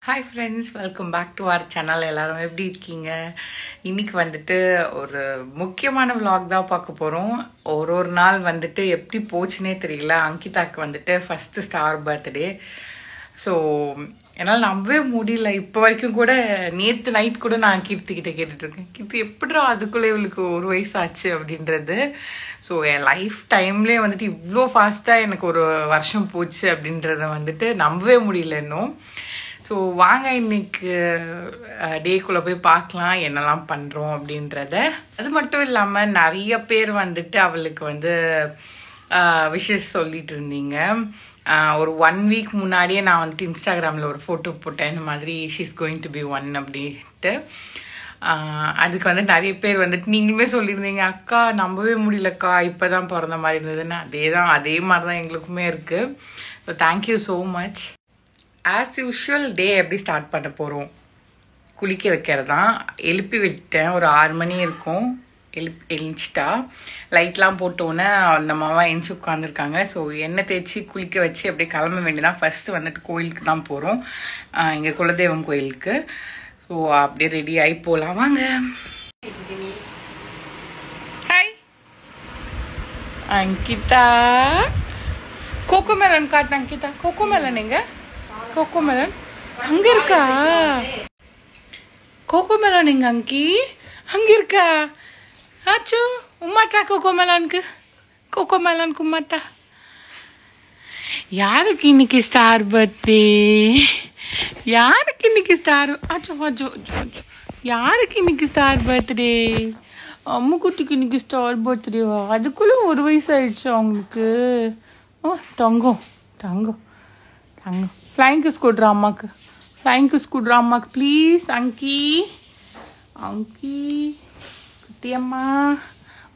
Hi friends, welcome back to our channel. எல்லாரும் எப்படி இருக்கீங்க? இன்னைக்கு வந்துட்டு ஒரு முக்கியமான vlog தான் பார்க்க போகிறோம். ஒரு நாள் வந்துட்டு எப்படி போச்சுன்னே தெரியல. அங்கிதாக்கு வந்துட்டு ஃபஸ்ட்டு ஸ்டார் பர்த்டே. ஸோ என்னால் நம்பவே முடியல. இப்போ வரைக்கும் கூட நேற்று நைட் கூட நான் கீர்த்திக்கிட்ட கேட்டுட்ருக்கேன், கீர்த்தி எப்படிடா அதுக்குள்ளே இவளுக்கு ஒரு வயசு ஆச்சு அப்படின்றது. ஸோ என் லைஃப் டைம்லேயே வந்துட்டு இவ்வளோ ஃபாஸ்ட்டாக எனக்கு ஒரு வருஷம் போச்சு அப்படின்றத வந்துட்டு நம்பவே முடியல இன்னும். ஸோ வாங்க இன்னைக்கு டேக்குள்ளே போய் பார்க்கலாம் என்னெல்லாம் பண்ணுறோம் அப்படின்றத. அது மட்டும் இல்லாமல் நிறைய பேர் வந்துட்டு அவளுக்கு வந்து விஷஸ் சொல்லிட்டு இருந்தீங்க. ஒரு 1 வீக் முன்னாடியே நான் வந்துட்டு இன்ஸ்டாகிராமில் ஒரு ஃபோட்டோ போட்டேன், இந்த மாதிரி ஷீஸ் கோயிங் டு பி 1 அப்படின்ட்டு. அதுக்கு வந்து நிறைய பேர் வந்துட்டு நீங்களுமே சொல்லியிருந்தீங்க, அக்கா நம்பவே முடியலக்கா இப்போ தான் பிறந்த மாதிரி இருந்ததுன்னு. அதே மாதிரி தான் எங்களுக்குமே இருக்குது. So thank you so much. As usual day எப்படி ஸ்டார்ட் பண்ண போகிறோம், குளிக்க வைக்கிறது தான். எழுப்பி விட்டேன், ஒரு 6 மணி இருக்கும். எழுந்திச்சிட்டா லைட்லாம் போட்டோன்னே அந்த மாவா எழுந்துச்சி உட்காந்துருக்காங்க. ஸோ எண்ணெய் தேய்ச்சி குளிக்க வச்சு அப்படியே கிளம்ப வேண்டியதான். ஃபஸ்ட்டு வந்துட்டு கோயிலுக்கு தான் போகிறோம், எங்கள் குலதெய்வம் கோயிலுக்கு. ஸோ அப்படியே ரெடி ஆகி போகலாம் வாங்க. ஹாய் அங்கிதா, கோகோ மெலன் காட்டு. அங்கிதா கோகோ மெலன் எங்க? கோகோ மெலன் அங்க இருக்கா? கோகோ மெலன் எங்க அங்கி? அங்க இருக்கா? ஆச்சோ உம்மாட்டா கோகோ மெலானுக்கு. கோகோ மெலானுக்கு உம்மாட்டா. யாருக்கு இன்னைக்கு ஸ்டார் பர்த்டே? யாருக்கு இன்னைக்கு ஸ்டார்? ஆச்சோ ஆச்சோ ஆச்சோ, யாருக்கு இன்னைக்கு ஸ்டார் பர்த்டே? அம்மு குட்டிக்கு இன்னைக்கு ஸ்டார் பர்த்டேவா? அதுக்குள்ளே 1 வயசு ஆயிடுச்சு அவங்களுக்கு. ஓ தங்கம் தங்கம் தங்கம். ஃப்ளைங் கிஸ் கொடுறா அம்மாக்கு, ஃப்ளைங் கிஸ் கொடுறா அம்மாக்கு ப்ளீஸ். அங்கி அங்கி குட்டியம்மா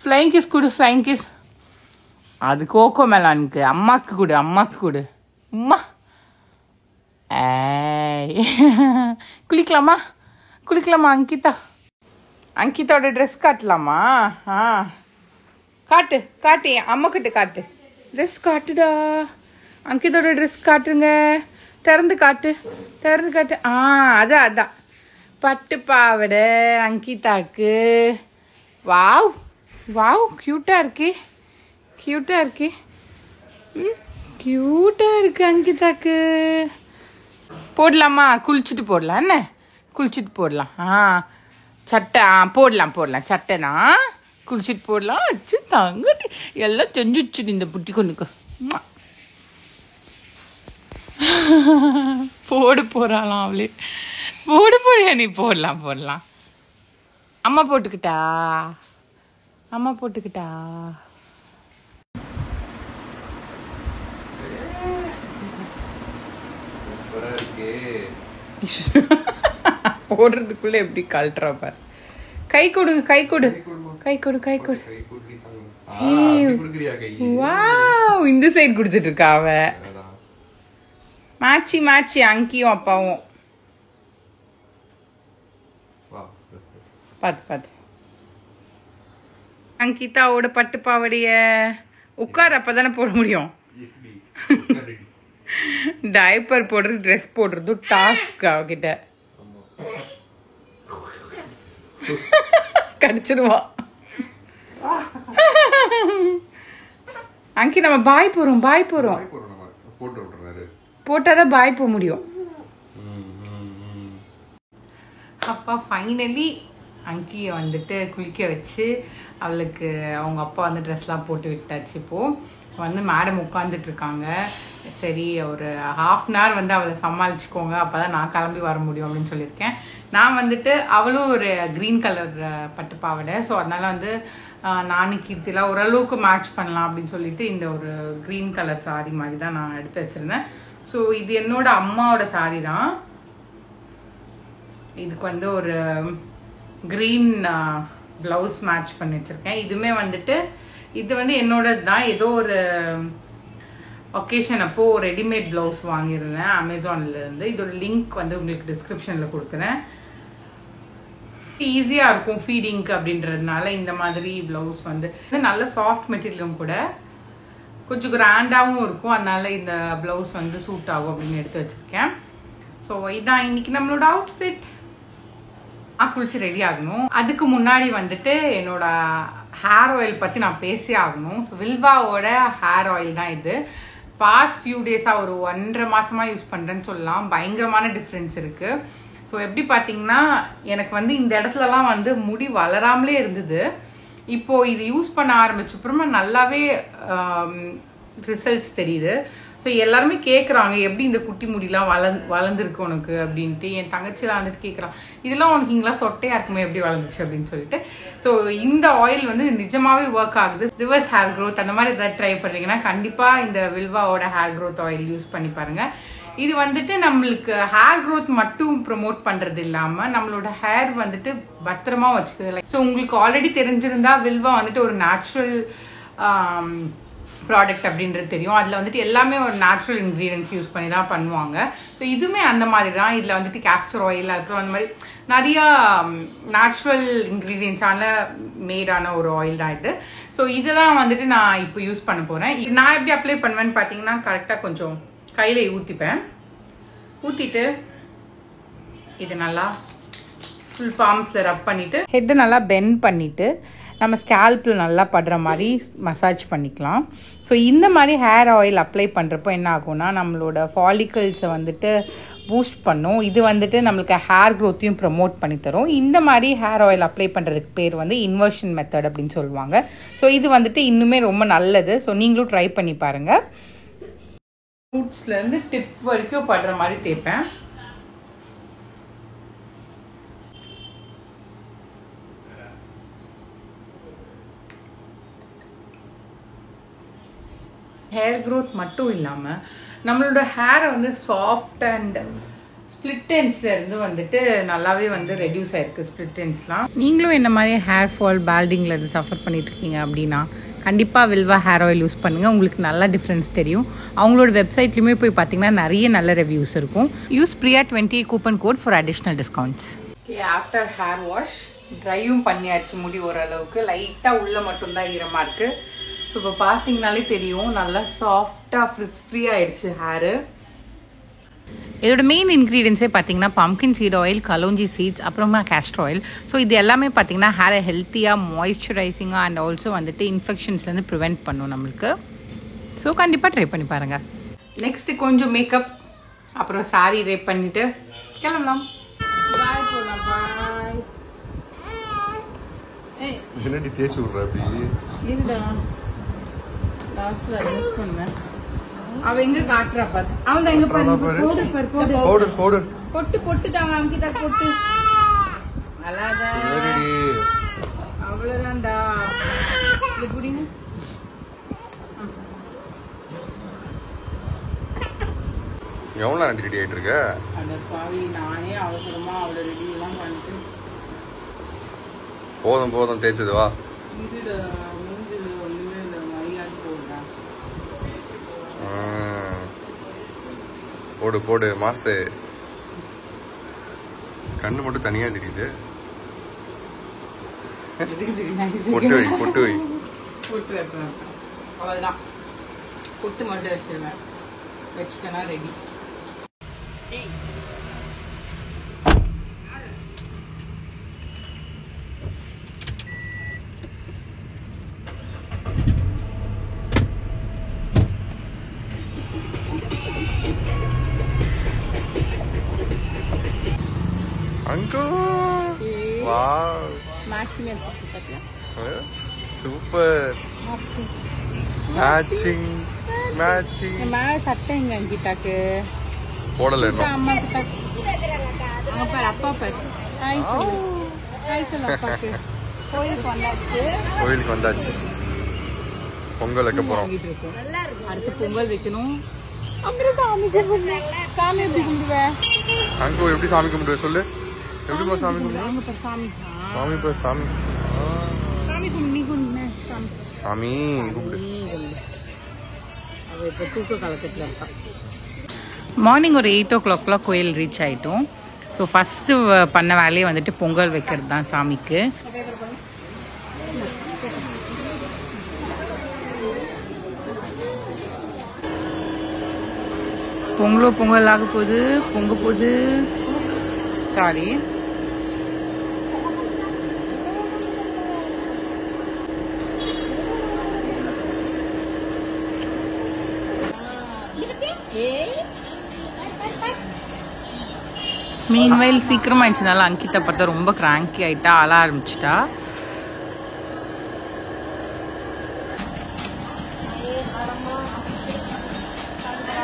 ஃப்ளைங் கிஸ் கொடு, ஃப்ளைங் கிஸ். அது கோகோ மெலானுக்கு. அம்மாக்கு கொடு, அம்மாக்கு கொடு. அம்மா ஏய் குளிக்கலாமா? குளிக்கலாமா அங்கிதா? அங்கிதாவோட ட்ரெஸ் காட்டலாமா? காட்டு காட்டு, அம்மாக்கிட்ட காட்டு. ட்ரெஸ் காட்டுடா, அங்கிதோட ட்ரெஸ் காட்டுங்க. திறந்து காட்டு, திறந்து காட்டு. அதான் அதான் பட்டு பாவடை அங்கிதாக்கு. வாவ் வாவ், க்யூட்டாக இருக்கு, க்யூட்டாக இருக்கு. க்யூட்டாக இருக்கு அங்கிதாக்கு. போடலாமா? குளிச்சுட்டு போடலாம். என்ன குளிச்சுட்டு போடலாம். சட்டை போடலாம் போடலாம். சட்டைனா குளிச்சுட்டு போடலாம். வச்சு தாங்க எல்லாம் செஞ்சுச்சு இந்த புட்டி கொண்டுக்கு. போடு போறாளாம் அவளே. போடு போடியா நீ? போடலாம் போடலாம். அம்மா போட்டுக்கிட்டா, அம்மா போட்டுக்கிட்டா. போடுறதுக்குள்ள எப்படி கழட்டுறா பாரு. கை கொடுங்க, கை கொடு, கை கொடு, கை கொடு. வாவ், இந்த சைடு குடுத்துட்டு இருக்கா அவ. மாச்சி மாச்சி அங்கியும் அப்பாவும். பார்த்து பார்த்து. அங்கிதாவோட பட்டு பாவடைய உட்கார், அப்பதானே போட முடியும். டைப்பர் போடுறது, ட்ரெஸ் போடுறது டாஸ்க் அவகிட்ட. கடிச்சிடுவா. அங்கி நம்ம பாய் போறோம், பாய் போறோம். போட்டாதான் பாய் போக முடியும். அப்பா ஃபைனலி அங்கியை வந்துட்டு குளிக்க வச்சு அவளுக்கு அவங்க அப்பா வந்து ட்ரெஸ்லாம் போட்டு விட்டாச்சு. இப்போது வந்து மேடம் உட்காந்துட்ருக்காங்க. சரி ஒரு 1/2 hour வந்து அவளை சமாளிச்சுக்கோங்க, அப்போ தான் நான் கிளம்பி வர முடியும் அப்படின்னு சொல்லியிருக்கேன். நான் வந்துட்டு அவளும் ஒரு க்ரீன் கலர் பட்டு பாவடை. ஸோ அதனால் வந்து நானும் கீர்த்திலாம் ஓரளவுக்கு மேட்ச் பண்ணலாம் அப்படின்னு சொல்லிட்டு இந்த ஒரு க்ரீன் கலர் சாரீ மாதிரி தான் நான் எடுத்து வச்சுருந்தேன். ஸோ இது என்னோட அம்மாவோட சாரீ தான். இதுக்கு வந்து ஒரு க்ரீன் ப்ளவுஸ் மேட்ச் பண்ணி வச்சுருக்கேன். இதுவுமே வந்துட்டு இது வந்து என்னோடது தான். ஏதோ ஒரு ஒகேஷன் அப்போது ரெடிமேட் ப்ளவுஸ் வாங்கியிருந்தேன் அமேசான்லேருந்து. இதோட லிங்க் வந்து உங்களுக்கு டிஸ்கிரிப்ஷனில் கொடுக்குறேன். ஈஸியாக இருக்கும் ஃபீடிங்க்கு அப்படின்றதுனால இந்த மாதிரி ப்ளவுஸ் வந்து நல்ல சாஃப்ட் மெட்டீரியலும் கூட. கொஞ்சம் கிராண்டாகவும் இருக்கும். அதனால இந்த ப்ளவுஸ் வந்து சூட் ஆகும் அப்படின்னு எடுத்து வச்சுருக்கேன். ஸோ இதான் இன்னைக்கு நம்மளோட அவுட்ஃபிட். குளிச்சு ரெடி ஆகணும். அதுக்கு முன்னாடி வந்துட்டு என்னோட ஹேர் ஆயில் பற்றி நான் பேசி ஆகணும். ஸோ வில்வாவோட ஹேர் ஆயில் தான் இது. பாஸ்ட் ஃபியூ டேஸாக ஒரு 1.5 மாதமாக யூஸ் பண்ணுறேன்னு சொல்லலாம். பயங்கரமான டிஃப்ரென்ஸ் இருக்குது. ஸோ எப்படி பார்த்தீங்கன்னா எனக்கு வந்து இந்த இடத்துலலாம் வந்து முடி வளராமலே இருந்தது. இப்போது இது யூஸ் பண்ண ஆரம்பிச்சப்புறமா நல்லாவே ரிசல்ட்ஸ் தெரியுது. ஸோ எல்லாருமே கேட்குறாங்க எப்படி இந்த குட்டி முடியெலாம் வளர்ந்துருக்கு உனக்கு அப்படின்ட்டு. என் தங்கச்சிலாம் வந்துட்டு கேட்குறான் இதெல்லாம் உனக்கு இங்கெல்லாம் சொட்டையாக இருக்குமே எப்படி வளர்ந்துச்சு அப்படின்னு சொல்லிட்டு. ஸோ இந்த ஆயில் வந்து நிஜமாவே ஒர்க் ஆகுது. ரிவர்ஸ் ஹேர் க்ரோத் அந்த மாதிரி ஏதாவது ட்ரை பண்ணுறீங்கன்னா கண்டிப்பாக இந்த வில்வாவோட ஹேர் க்ரோத் ஆயில் யூஸ் பண்ணி பாருங்கள். இது வந்துட்டு நம்மளுக்கு ஹேர் க்ரோத் மட்டும் ப்ரொமோட் பண்ணுறது இல்லாமல் நம்மளோட ஹேர் வந்துட்டு பத்திரமா வச்சுக்குது. ஸோ உங்களுக்கு ஆல்ரெடி தெரிஞ்சிருந்தா வில்வா வந்துட்டு ஒரு நேச்சுரல் ப்ராடக்ட் அப்படின்றது தெரியும். அதில் வந்துட்டு எல்லாமே ஒரு நேச்சுரல் இன்க்ரீடியன்ஸ் யூஸ் பண்ணி தான் பண்ணுவாங்க. ஸோ இதுவுமே அந்த மாதிரி தான். இதில் வந்துட்டு கேஸ்டர் ஆயில் அப்புறம் அந்த மாதிரி நிறையா நேச்சுரல் இன்க்ரீடியன்ஸான மேடான ஒரு ஆயில் தான் இது. ஸோ இதை தான் வந்துட்டு நான் இப்போ யூஸ் பண்ண போகிறேன். நான் எப்படி அப்ளை பண்ணுவேன்னு பார்த்தீங்கன்னா கரெக்டாக கொஞ்சம் கையில் ஊற்றிப்பேன். ஊற்றிட்டு இது நல்லா ஃபுல் பாம்ஸில் ரப் பண்ணிவிட்டு ஹெட்டை நல்லா பெண்ட் பண்ணிவிட்டு நம்ம ஸ்கேல்பில் நல்லா படுற மாதிரி மசாஜ் பண்ணிக்கலாம். ஸோ இந்த மாதிரி ஹேர் ஆயில் அப்ளை பண்ணுறப்போ என்ன ஆகும்னா நம்மளோட ஃபாலிக்கல்ஸை வந்துட்டு பூஸ்ட் பண்ணும். இது வந்துட்டு நம்மளுக்கு ஹேர் க்ரோத்தையும் ப்ரமோட் பண்ணி தரும். இந்த மாதிரி ஹேர் ஆயில் அப்ளை பண்ணுறதுக்கு பேர் வந்து இன்வர்ஷன் மெத்தட் அப்படின்னு சொல்லுவாங்க. ஸோ இது வந்துட்டு இன்னுமே ரொம்ப நல்லது. ஸோ நீங்களும் ட்ரை பண்ணி பாருங்கள். ரூட்ஸ்லேருந்து டிப் வரைக்கும் படுற மாதிரி தேய்ப்பேன். ஹேர் க்ரோத் மட்டும் இல்லாமல் நம்மளோட ஹேரை வந்து சாஃப்ட் அண்ட் ஸ்ப்ளிட் எண்ட்ஸ்லேருந்து வந்துட்டு நல்லாவே வந்து ரெடியூஸ் ஆகிருக்கு ஸ்ப்ளிட் எண்ட்ஸ்லாம். நீங்களும் என்ன மாதிரி ஹேர் ஃபால் பேல்டிங்கில் இது சஃபர் பண்ணிட்டு இருக்கீங்க அப்படின்னா கண்டிப்பாக வில்வா ஹேர் ஆயில் யூஸ் பண்ணுங்கள். உங்களுக்கு நல்லா டிஃப்ரென்ஸ் தெரியும். அவங்களோட வெப்சைட்லையுமே போய் பார்த்தீங்கன்னா நிறைய நல்ல ரிவ்யூஸ் இருக்கும். Use Priya 20 coupon code for additional discounts. Okay, after hair wash ட்ரையும் பண்ணியாச்சு. முடி ஓரளவுக்கு லைட்டாக உள்ளே மட்டும்தான் ஈரமாக இருக்குது. ஸோ இப்போ பார்த்தீங்கனாலே தெரியும் நல்லா சாஃப்டாக ஃப்ரீ ஆகிடுச்சு ஹேரு. இதோட மெயின் இன்க்ரீடியன்ஸே பார்த்தீங்கன்னா pumpkin seed oil, kalonji seeds, அப்புறமா கேஸ்டர் ஆயில். ஸோ இது எல்லாமே பார்த்தீங்கன்னா ஹேரை ஹெல்த்தியாக மாய்ஸ்சரைசிங்காக அண்ட் ஆல்சோ வந்துட்டு இன்ஃபெக்ஷன்ஸ்லேருந்து ப்ரிவெண்ட் பண்ணும் நம்மளுக்கு. ஸோ கண்டிப்பாக ட்ரை பண்ணி பாருங்கள். நெக்ஸ்ட்டு கொஞ்சம் மேக்கப் அப்புறம் சாரி ரேப் பண்ணிவிட்டு கிளம்பலாம். பாய் போகலாம். பாய். என்னடி தேய்ச்சி விட்ற அப்படி இல்லடா லாஸ்ட்ல யூஸ் பண்ணேன். அவ எங்க காட்றா பாரு. அவன் எங்க பாரு. போடு பாரு. போடு போடு. பொட்டு பொட்டு தாங்க அங்கிட்ட பொட்டு. அழகா. சரிடி. அவ்வளவுதான்டா. இது புடிங்க. எவ்வளவு ரெடி ஆயிட்டு இருக்க? அட பாவி நானே அவசரமா அவள ரெடி எல்லாம் பண்ணிட்டு. போதும் போதும் தேய்ச்சது வா. இதுல மூஞ்சில ஒண்ணுமே இல்ல மரியாதை போடுடா. போடு போடு மாசு. கண்ணு மட்டும் தனியா தெரியுது. பொட்டு வை பொட்டு வை. பொட்டு வைப்பேன். அவ்வளவுதான். பொட்டு மட்டும் வச்சிருவேன். வச்சுட்டேன்னா ரெடி. Super matching matching. மேல சட்டை எங்க அங்கிட்டாக்கு போடல அம்மா கிட்ட. அங்க பாரு அப்பா பாரு. ஹாய் சொல்லு. ஹாய் சொல்லு அப்பாக்கு. கோயிலுக்கு வந்தாச்சு. பொங்கல் வைக்க போறோம். அடுத்து பொங்கல் வைக்கணும். அப்புறம் சாமி கும்பிடுவேன். சாமி எப்படி கும்பிடுவேன்? அங்க எப்படி சாமி கும்பிடுவேன் சொல்லு. எப்படி சாமி கும்பிடுவேன்? சாமி சாமி போய் சாமி சாமி கும்பிடு. நீ கும்பிடு. சாமி சாமி கும்பிடு. அவ இப்போ தூக்க கலக்கத்தில் இருக்கா. மார்னிங் ஒரு 8 o'clock கோயில் ரீச் ஆகிட்டோம். ஸோ ஃபஸ்ட்டு பண்ண வேலையை வந்துட்டு பொங்கல் வைக்கிறது தான் சாமிக்கு. பொங்கல் ஆக போகுது. பொங்க போகுது. சாரி, மீன்வயல் சீக்கிரமா ஆயிடுச்சுனால அங்கிதா பார்த்தா ரொம்ப கிராங்கி ஆயிட்டா, அழ ஆரம்பிச்சிட்டா.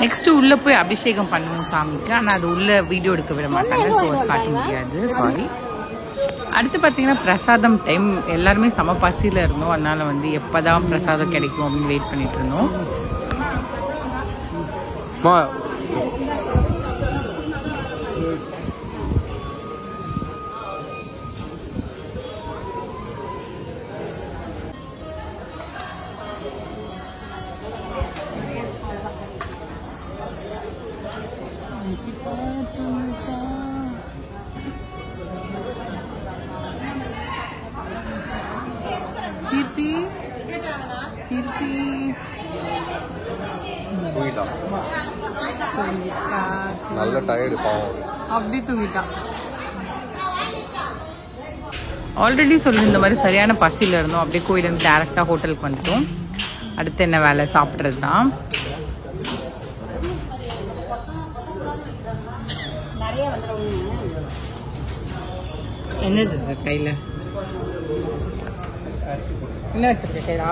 நெக்ஸ்ட் உள்ள போய் அபிஷேகம் பண்ணுவோம் சாமிக்கு. ஆனால் அது உள்ள வீடியோ எடுக்க விட மாட்டாங்க, ஸோ அது காட்ட முடியாது, சாரி. அடுத்து பார்த்தீங்கன்னா பிரசாதம் டைம். எல்லாருமே சம பசியில் இருந்தோம், அதனால வந்து எப்போதான் பிரசாதம் கிடைக்கும் அப்படின்னு வெயிட் பண்ணிட்டு இருந்தோம். நல்ல டயர்டு பாவம், அப்படி தூங்கிட்டான். ஆல்ரெடி சொல்லியிருந்த மாதிரி சரியான பசியில் இருந்தோம். அப்படியே கோயிலேருந்து டேரெக்டாக ஹோட்டலுக்கு வந்துட்டோம். அடுத்து என்ன வேலை, சாப்பிட்றது தான். என்னது கையில் என்ன வச்சிருக்க? கையில்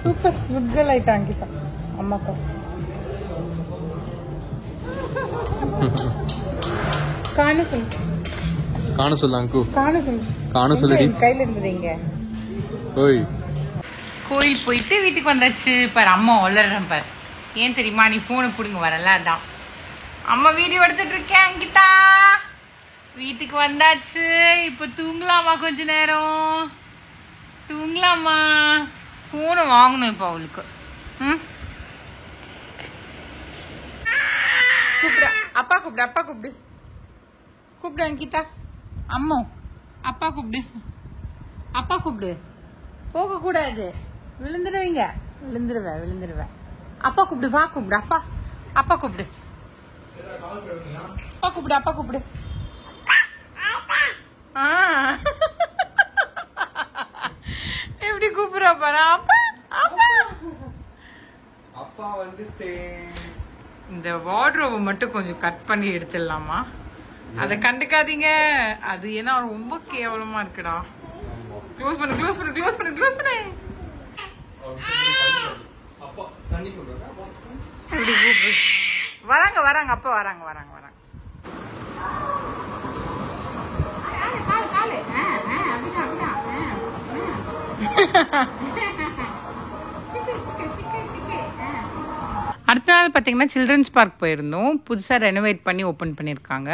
சூப்பர் குட் கேர்ள் ஆயிட்டான் அங்கிதா. அம்மாக்கா காண சொல்லு அங்கு, காண சொல்லுடி. கையில இருந்தது இங்க. ஓய், கோயில் போயிட்டு வீட்டுக்கு வந்தாச்சு. பாரு அம்மா வளர்றேன் பாரு. ஏன் தெரியுமா? நீ போனை பிடுங்க வரல, அதான் அம்மா வீடியோ எடுத்துட்டு இருக்கேன். அங்கிதா வீட்டுக்கு வந்தாச்சு. இப்ப தூங்கலாமா? கொஞ்ச நேரம் தூங்கலாமா? போனை வாங்கணும் இப்ப அவளுக்கு. கூப்பிடு அப்பா, கூப்பிடு அப்பா, கூப்பிடு கூப்பிடு அங்கிதா. அம்மோ அப்பா கூப்பிடு, அப்பா கூப்பிடு. போக கூடாது, விழுந்துடுவீங்க. விழுந்துருவேன். அப்பா கூப்பிடு, வா கூப்பிடு அப்பா. அப்பா கூப்பிடு, அப்பா கூப்பிடு, அப்பா கூப்பிடு. எப்படி கூப்பிடுறா பாரு. அப்பா அப்பா அப்பா வந்துட்டு. இந்த வார்ட்ரோபை மட்டும் கொஞ்சம் கட் பண்ணி எடுத்துடலாமா? அதை கண்டுக்காதீங்க, அது ஏன்னா ரொம்ப கேவலமா இருக்குடா. க்ளோஸ் பண்ணு. வராங்க அப்பா வராங்க. அடுத்த நாள் பார்த்தீங்கன்னா சில்ட்ரன்ஸ் பார்க் போயிருந்தோம். புதுசாக ரெனோவேட் பண்ணி ஓப்பன் பண்ணியிருக்காங்க.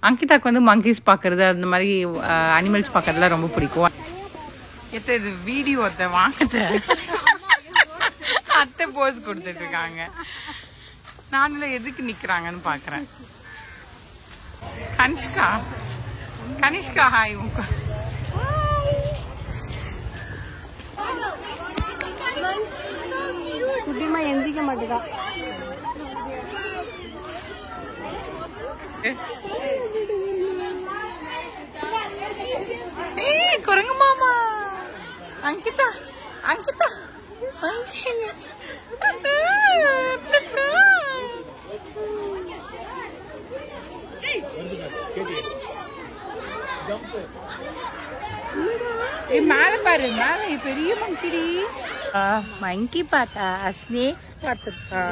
அங்கிதாக்கு வந்து மங்கீஸ் பார்க்குறது, அந்த மாதிரி அனிமல்ஸ் பார்க்குறதுலாம் ரொம்ப பிடிக்கும். இது வீடியோ வாங்கிட்ட அத்தை போஸ் கொடுத்துட்டு இருக்காங்க. நானும் எதுக்கு நிற்கிறாங்கன்னு பார்க்குறேன். கனிஷ்கா ஹாய். குட்டிமா எந்திக்க மாட்டேதா. குரங்கு மாமா. அங்கிதா மேல பாரு, மேல பெரிய மங்கிடி. மங்கி பார்த்தா, ஸ்னேக்ஸ் பார்த்துருக்கா.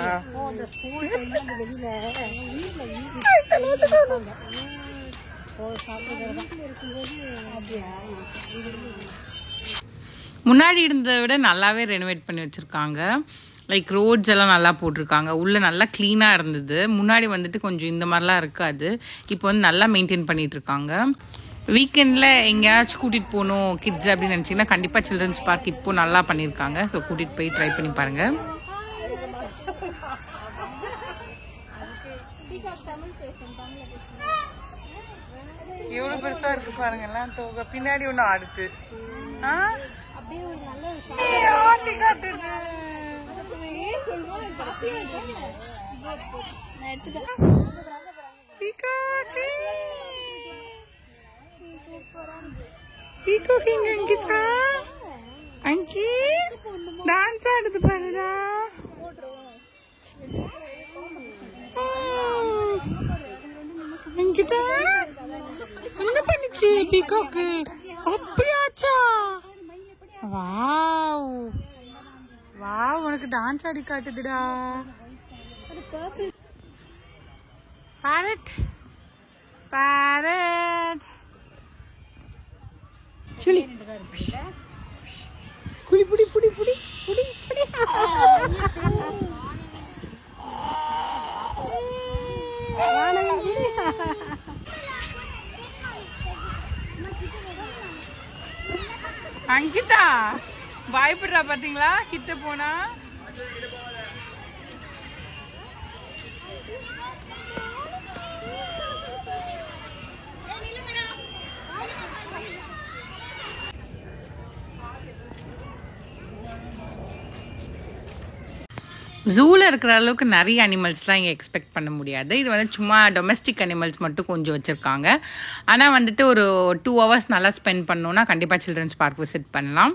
முன்னாடி இருந்ததை விட நல்லாவே ரெனோவேட் பண்ணி வச்சிருக்காங்க. லைக் ரோட்ஸ் எல்லாம் நல்லா போட்டிருக்காங்க. உள்ள நல்லா கிளீனாக இருந்தது. முன்னாடி வந்துட்டு கொஞ்சம் இந்த மாதிரிலாம் இருக்காது. இப்போ வந்து நல்லா மெயின்டைன் பண்ணிட்டு இருக்காங்க. வீக்கெண்டில் எங்கேயாச்சும் கூட்டிகிட்டு போகணும் கிட்ஸ் அப்படின்னு நினச்சிங்கன்னா கண்டிப்பாக சில்ட்ரன்ஸ் பார்க் இப்போ நல்லா பண்ணியிருக்காங்க. ஸோ கூட்டிகிட்டு போய் ட்ரை பண்ணி பாருங்கள். எவ்வளோ பெருசாக இருக்கு பாருங்கலாம். தோக பின்னாடி ஒன்று ஆடுது. ஆட்டி காட்டுது. பீகாக்கிங் அங்கிதா அங்கி டான்ஸ் ஆடுது பாருடா. அங்கிதா என்ன பண்ணிச்சு பீகாக்கு? அப்படியாச்சா? வாவ் வாவ், உனக்கு டான்ஸ் ஆடி காட்டுதுடா. பேரட் பேரட் சுழி குடி புடி புடி புடி புடி புடி. அங்கிதா பயப்படுறா பாத்தீங்களா கிட்ட போனா? ஜூவில் இருக்கிற அளவுக்கு நிறைய அனிமல்ஸ்லாம் இங்கே எக்ஸ்பெக்ட் பண்ண முடியாது. இது வந்து சும்மா டொமெஸ்டிக் அனிமல்ஸ் மட்டும் கொஞ்சம் வச்சுருக்காங்க. ஆனால் வந்துட்டு ஒரு 2 hours நல்லா ஸ்பெண்ட் பண்ணோன்னா கண்டிப்பாக சில்ட்ரன்ஸ் பார்க் விசிட் பண்ணலாம்.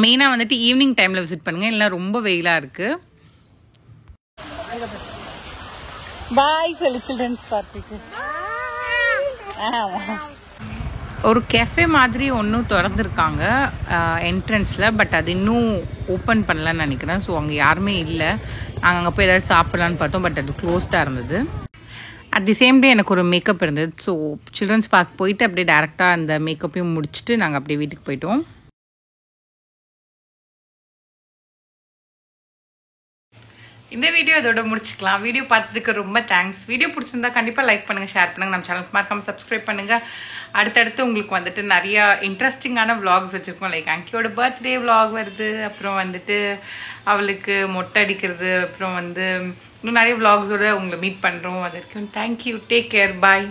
மெயினாக வந்துட்டு ஈவினிங் டைமில் விசிட் பண்ணுங்கள், இல்லை ரொம்ப வெயிலாக இருக்குது. பாய் சொல்லு சில்ட்ரன்ஸ் பார்க்குக்கு. ஒரு கெஃபே மாதிரி ஒன்றும் திறந்துருக்காங்க என்ட்ரன்ஸில், பட் அது இன்னும் ஓப்பன் பண்ணலான்னு நினைக்கிறேன். ஸோ அங்கே யாருமே இல்லை. நாங்கள் அங்கே போய் ஏதாவது சாப்பிட்லான்னு பார்த்தோம், பட் அது க்ளோஸ்டாக இருந்தது. அட் தி சேம் டே எனக்கு ஒரு மேக்கப் இருந்தது. ஸோ சில்ட்ரன்ஸ் பார்க் போயிட்டு அப்படியே டேரெக்டாக அந்த மேக்கப்பையும் முடிச்சுட்டு நாங்கள் அப்படியே வீட்டுக்கு போயிட்டோம். இந்த வீடியோ இதோட முடிச்சுக்கலாம். வீடியோ பார்த்ததுக்கு ரொம்ப தேங்க்ஸ். வீடியோ பிடிச்சிருந்தா கண்டிப்பாக லைக் பண்ணுங்கள், ஷேர் பண்ணுங்கள், நம்ம சேனலுக்கு மறக்காமல் சப்ஸ்கிரைப் பண்ணுங்கள். அடுத்தடுத்து உங்களுக்கு வந்துட்டு நிறையா இன்ட்ரெஸ்டிங்கான விளாக்ஸ் வச்சுருக்கோம். லைக் அங்கியோட பர்த்டே விளாக் வருது, அப்புறம் வந்துட்டு அவளுக்கு மொட்டை அடிக்கிறது, அப்புறம் வந்து இன்னும் நிறைய விளாக்ஸோடு உங்களை மீட் பண்ணுறோம். அது வரைக்கும் தேங்க்யூ, டேக் கேர், பாய்.